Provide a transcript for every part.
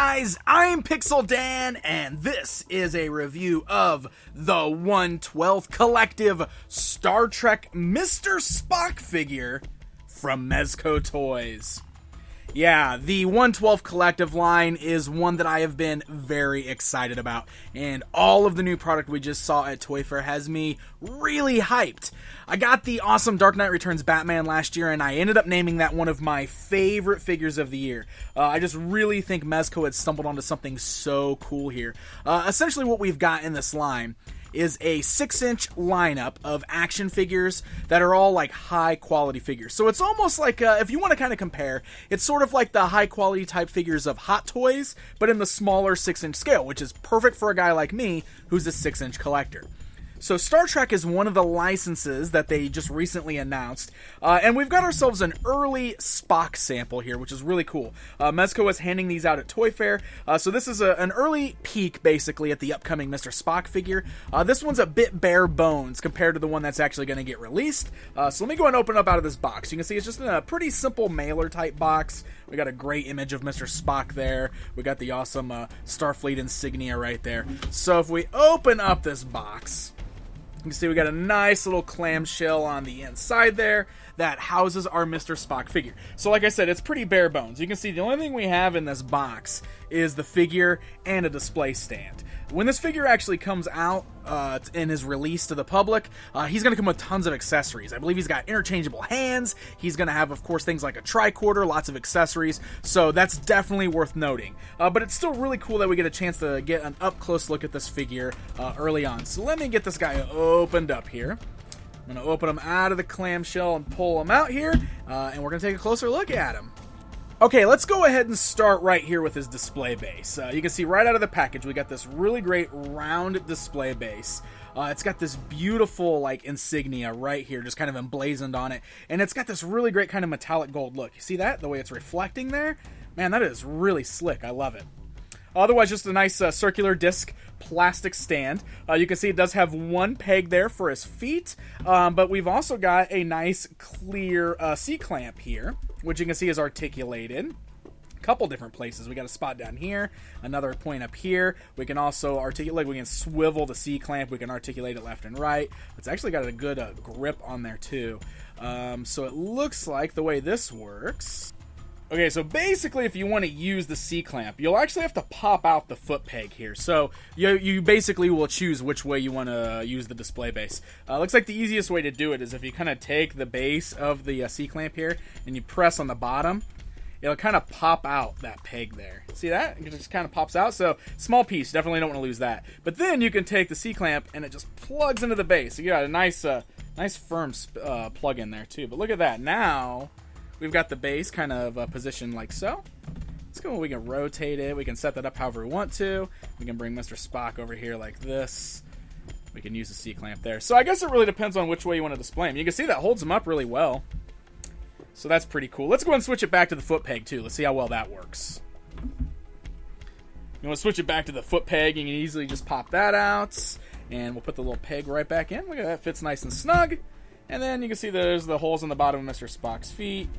guys, I'm Pixel Dan, and this is a review of the 1/12 Collective Star Trek Mr. Spock figure from Mezco Toys. Yeah, the 1/12 Collective line is one that I have been very excited about, and all of the new product we just saw at Toy Fair has me really hyped. I got the awesome Dark Knight Returns Batman last year, and I ended up naming that one of my favorite figures of the year. I just really think Mezco had stumbled onto something so cool here. Essentially what we've got in this line is a 6-inch lineup of action figures that are all like high quality figures. So it's almost like, if you want to kind of compare, it's sort of like the high quality type figures of Hot Toys, but in the smaller 6-inch scale, which is perfect for a guy like me who's a 6-inch collector. So Star Trek is one of the licenses that they just recently announced, and we've got ourselves an early Spock sample here, which is really cool. Mezco is handing these out at Toy Fair, so this is an early peek, basically, at the upcoming Mr. Spock figure. This one's a bit bare bones compared to the one that's actually going to get released, so let me go and open up out of this box. You can see it's just in a pretty simple mailer-type box. We got a great image of Mr. Spock there. We got the awesome Starfleet insignia right there. So if we open up this box, you can see we got a nice little clamshell on the inside there that houses our Mr. Spock figure. So like I said, it's pretty bare bones. You can see the only thing we have in this box is the figure and a display stand. When this figure actually comes out and is released to the public, he's going to come with tons of accessories. I believe he's got interchangeable hands. He's going to have, of course, things like a tricorder, lots of accessories. So that's definitely worth noting. But it's still really cool that we get a chance to get an up-close look at this figure early on. So let me get this guy opened up here. I'm going to open him out of the clamshell and pull him out here, and we're going to take a closer look at him. Okay, let's go ahead and start right here with his display base. You can see right out of the package, we got this really great round display base. It's got this beautiful like insignia right here, just kind of emblazoned on it. And it's got this really great kind of metallic gold look. You see that? The way it's reflecting there? Man, that is really slick. I love it. Otherwise, just a nice circular disc plastic stand. You can see it does have one peg there for his feet, but we've also got a nice clear C-clamp here, which you can see is articulated. A couple different places. We got a spot down here, another point up here. We can also articulate, we can swivel the C-clamp, we can articulate it left and right. It's actually got a good grip on there too. So it looks like the way this works. Okay, so basically if you want to use the C-clamp, you'll actually have to pop out the foot peg here. So you basically will choose which way you want to use the display base. Looks like the easiest way to do it is if you kind of take the base of the C-clamp here and you press on the bottom, it'll kind of pop out that peg there. See that? It just kind of pops out. So small piece, definitely don't want to lose that. But then you can take the C-clamp and it just plugs into the base. So you got a nice firm plug in there too. But look at that. Now we've got the base kind of positioned like so. Let's go. We can rotate it. We can set that up however we want to. We can bring Mr. Spock over here like this. We can use the C-clamp there. So I guess it really depends on which way you want to display him. You can see that holds him up really well. So that's pretty cool. Let's go and switch it back to the foot peg too. Let's see how well that works. You want to switch it back to the foot peg, you can easily just pop that out. And we'll put the little peg right back in. Look at that. Fits nice and snug. And then you can see there's the holes on the bottom of Mr. Spock's feet.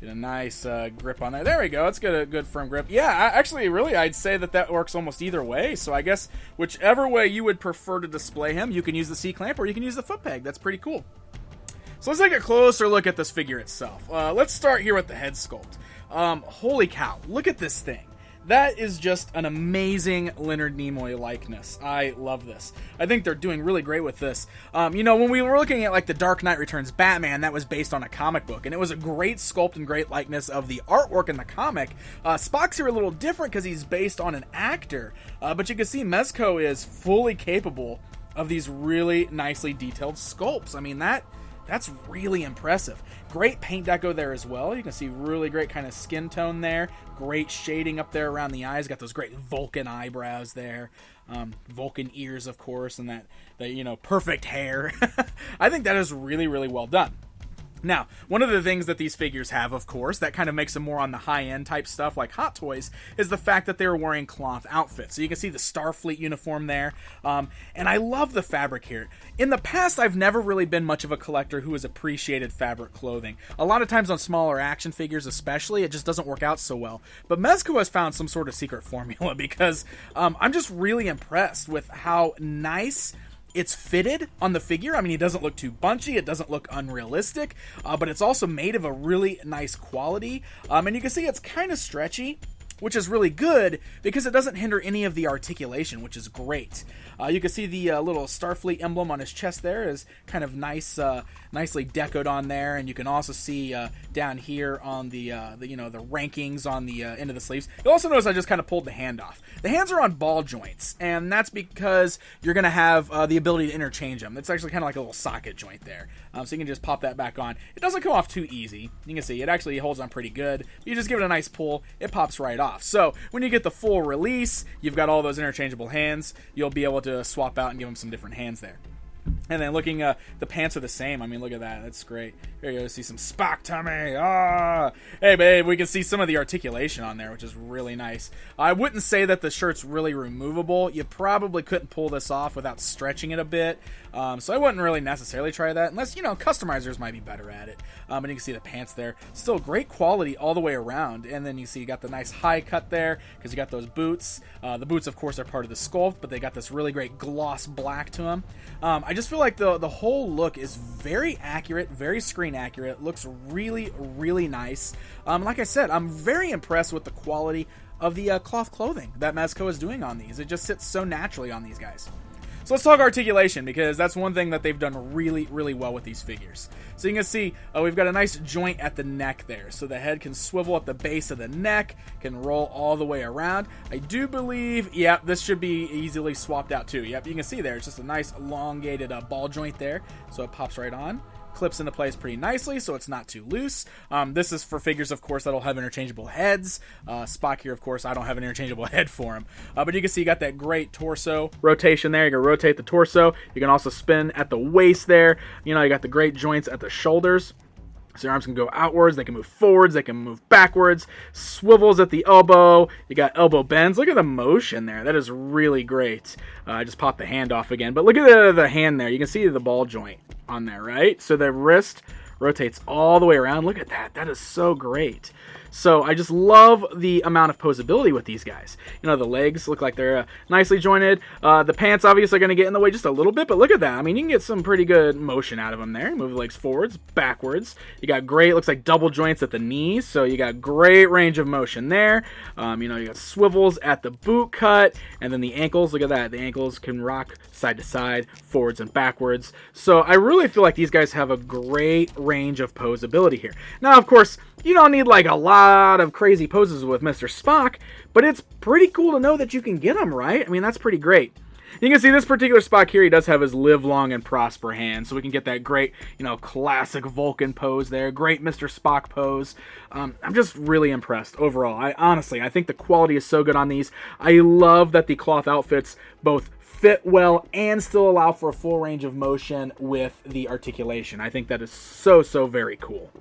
Get a nice grip on there. There we go. Let's get a good firm grip. Yeah, actually, really, I'd say that works almost either way. So I guess whichever way you would prefer to display him, you can use the C-clamp or you can use the foot peg. That's pretty cool. So let's take a closer look at this figure itself. Let's start here with the head sculpt. Holy cow, look at this thing. That is just an amazing Leonard Nimoy likeness. I love this. I think they're doing really great with this. You know, when we were looking at like the Dark Knight Returns Batman, that was based on a comic book, and it was a great sculpt and great likeness of the artwork in the comic. Spock's here a little different because he's based on an actor, but you can see Mezco is fully capable of these really nicely detailed sculpts. I mean, that's really impressive. Great paint deco there as well. You can see really great kind of skin tone there. Great shading up there around the eyes. Got those great Vulcan eyebrows there. Vulcan ears, of course, and that you know, perfect hair. I think that is really, really well done. Now, one of the things that these figures have, of course, that kind of makes them more on the high-end type stuff like Hot Toys, is the fact that they're wearing cloth outfits. So you can see the Starfleet uniform there, and I love the fabric here. In the past, I've never really been much of a collector who has appreciated fabric clothing. A lot of times on smaller action figures especially, it just doesn't work out so well. But Mezco has found some sort of secret formula because I'm just really impressed with how nice it's fitted on the figure. I mean, it doesn't look too bunchy. It doesn't look unrealistic, but it's also made of a really nice quality. And you can see it's kind of stretchy, which is really good because it doesn't hinder any of the articulation, which is great. You can see the little Starfleet emblem on his chest there is kind of nice, nicely decoed on there, and you can also see down here on the rankings on the end of the sleeves. You'll also notice I just kind of pulled the hand off. The hands are on ball joints, and that's because you're going to have the ability to interchange them. It's actually kind of like a little socket joint there, so you can just pop that back on. It doesn't come off too easy. You can see it actually holds on pretty good. You just give it a nice pull, it pops right off. So when you get the full release, you've got all those interchangeable hands. You'll be able to swap out and give them some different hands there. And then looking, the pants are the same. I mean, look at that. That's great. Here you go. See some Spock tummy. Ah! Hey, babe, we can see some of the articulation on there, which is really nice. I wouldn't say that the shirt's really removable. You probably couldn't pull this off without stretching it a bit. So I wouldn't really necessarily try that, unless, customizers might be better at it. And you can see the pants there. Still great quality all the way around. And then you see you got the nice high cut there, because you got those boots. The boots, of course, are part of the sculpt, but they got this really great gloss black to them. I just feel like the whole look is very accurate, very screen accurate. Looks really, really nice. Like I said, I'm very impressed with the quality of the cloth clothing that Mezco is doing on these. It just sits so naturally on these guys. So let's talk articulation, because that's one thing that they've done really, really well with these figures. So you can see we've got a nice joint at the neck there. So the head can swivel at the base of the neck, can roll all the way around. I do believe, this should be easily swapped out too. Yep, you can see there. It's just a nice elongated ball joint there. So it pops right on. Clips into place pretty nicely, so it's not too loose. This is for figures, of course, that'll have interchangeable heads. Spock here, of course, I don't have an interchangeable head for him. But you can see you got that great torso rotation there. You can rotate the torso. You can also spin at the waist there. You got the great joints at the shoulders. So your arms can go outwards, they can move forwards, they can move backwards, swivels at the elbow, you got elbow bends. Look at the motion there. That is really great. I just popped the hand off again, but look at the hand there. You can see the ball joint on there, right? So the wrist rotates all the way around. Look at that. That is so great. So I just love the amount of posability with these guys. The legs look like they're nicely jointed. The pants obviously are going to get in the way just a little bit, but look at that. I mean, you can get some pretty good motion out of them there. Move the legs forwards, backwards. You got great, looks like double joints at the knees, so you got great range of motion there. You got swivels at the boot cut, and then the ankles, look at that. The ankles can rock side to side, forwards and backwards. So I really feel like these guys have a great range of posability here. Now, of course, you don't need like a lot of crazy poses with Mr. Spock, but it's pretty cool to know that you can get them, right? I mean, that's pretty great. You can see this particular Spock here, he does have his live long and prosper hand, so we can get that great, classic Vulcan pose there, great Mr. Spock pose. I'm just really impressed overall. I think the quality is so good on these. I love that the cloth outfits both fit well and still allow for a full range of motion with the articulation. I think that is so very cool.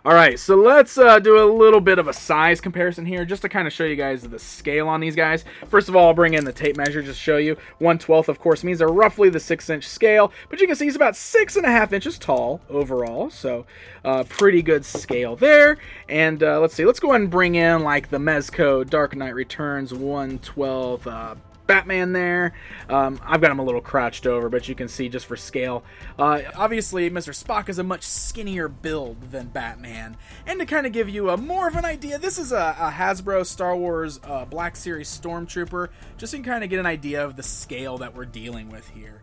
Alright, so let's do a little bit of a size comparison here, just to kind of show you guys the scale on these guys. First of all, I'll bring in the tape measure just to show you. 1/12, of course, means they're roughly the 6-inch scale, but you can see he's about 6.5 inches tall overall, so pretty good scale there. And let's see, let's go ahead and bring in like the Mezco Dark Knight Returns 1/12 Batman there. I've got him a little crouched over, but you can see just for scale. Obviously, Mr. Spock is a much skinnier build than Batman. And to kind of give you more of an idea, this is a Hasbro Star Wars Black Series Stormtrooper, just so you can kind of get an idea of the scale that we're dealing with here.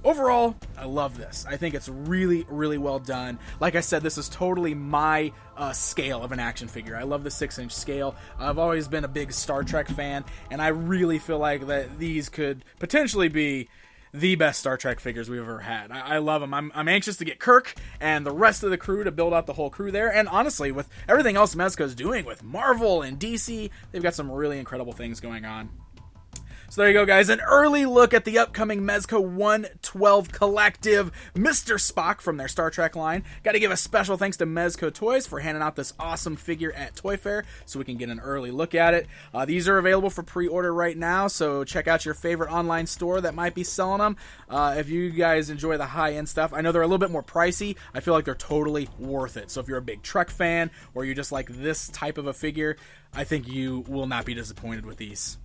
Overall, I love this. I think it's really, really well done. Like I said, this is totally my scale of an action figure. I love the 6-inch scale. I've always been a big Star Trek fan, and I really feel like that these could potentially be the best Star Trek figures we've ever had. I love them. I'm anxious to get Kirk and the rest of the crew to build out the whole crew there. And honestly, with everything else Mezco's doing with Marvel and DC, they've got some really incredible things going on. So there you go, guys. An early look at the upcoming Mezco 112 Collective Mr. Spock from their Star Trek line. Got to give a special thanks to Mezco Toys for handing out this awesome figure at Toy Fair so we can get an early look at it. These are available for pre-order right now, so check out your favorite online store that might be selling them. If you guys enjoy the high-end stuff, I know they're a little bit more pricey. I feel like they're totally worth it. So if you're a big Trek fan or you just like this type of a figure, I think you will not be disappointed with these.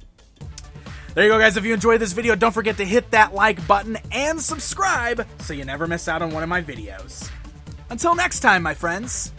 There you go, guys. If you enjoyed this video, don't forget to hit that like button and subscribe so you never miss out on one of my videos. Until next time, my friends.